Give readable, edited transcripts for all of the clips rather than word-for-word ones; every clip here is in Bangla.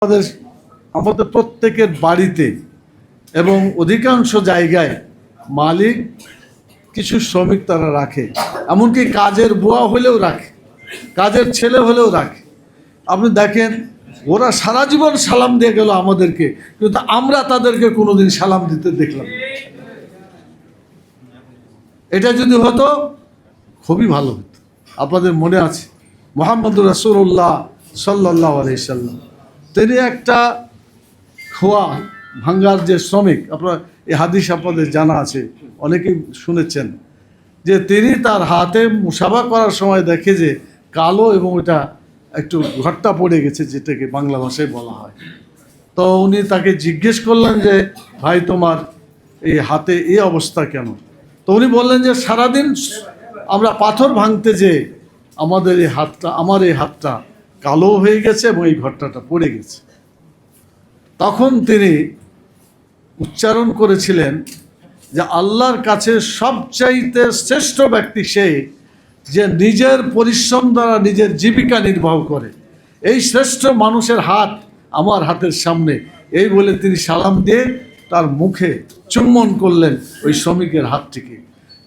আমাদের আমাদের প্রত্যেকের বাড়িতে এবং অধিকাংশ জায়গায় মালিক কিছু শ্রমিক তারা রাখে, এমনকি কাজের বুয়া হলেও রাখে, কাজের ছেলে হলেও রাখে। আপনি দেখেন ওরা সারা জীবন সালাম দিয়ে গেল আমাদেরকে, কিন্তু আমরা তাদেরকে কোনোদিন সালাম দিতে দেখলাম। এটা যদি হতো খুবই ভালো হতো। আপনাদের মনে আছে মুহাম্মদুর রাসূলুল্লাহ সাল্লাল্লাহু আলাইহি সাল্লাম, তিনি একটা খোয়া ভাঙ্গার যে শ্রমিক, আপনার এই হাদিস আপনাদের জানা আছে, অনেকেই শুনেছেন, যে তিনি তার হাতে মুসাফা করার সময় দেখে যে কালো এবং এটা একটু ঘট্টা পড়ে গেছে, যেটাকে বাংলা ভাষায় বলা হয়। তো উনি তাকে জিজ্ঞেস করলেন যে ভাই তোমার এই হাতে এই অবস্থা কেন? তো উনি বললেন যে সারাদিন আমরা পাথর ভাঙতে যে আমার এই হাতটা কালো হয়ে গেছে এবং এই ঘট্টাটা পড়ে গেছে। তখন তিনি উচ্চারণ করেছিলেন যে আল্লাহর কাছে সবচাইতে শ্রেষ্ঠ ব্যক্তি সে যে নিজের পরিশ্রম দ্বারা নিজের জীবিকা নির্বাহ করে। এই শ্রেষ্ঠ মানুষের হাত আমার হাতের সামনে, এই বলে তিনি সালাম দিয়ে তার মুখে চুম্বন করলেন ওই শ্রমিকের হাতটিকে।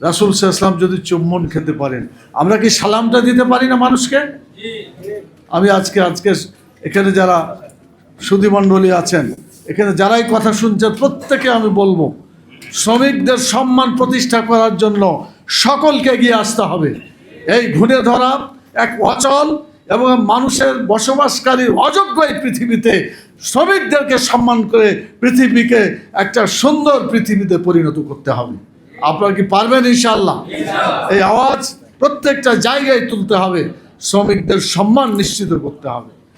রাসূল সাল্লাল্লাহু আলাইহি ওয়াসাল্লাম যদি চুম্বন খেতে পারেন, আমরা কি সালামটা দিতে পারি না মানুষকে? আমি আজকে এখানে যারা সুধীমণ্ডলী আছেন, এখানে যারাই কথা শুনছেন, প্রত্যেকে আমি বলবো শ্রমিকদের সম্মান প্রতিষ্ঠা করার জন্য সকলকে এগিয়ে আসতে হবে। এই ঘুণে ধরা এক অচল এবং মানুষের বসবাসকারীর অযোগ্য এই পৃথিবীতে শ্রমিকদেরকে সম্মান করে পৃথিবীকে একটা সুন্দর পৃথিবীতে পরিণত করতে হবে। আপনারা কি পারবেন? ইনশাআল্লাহ। এই আওয়াজ প্রত্যেকটা জায়গায় তুলতে হবে, শ্রমিকদের সম্মান নিশ্চিত করতে হবে।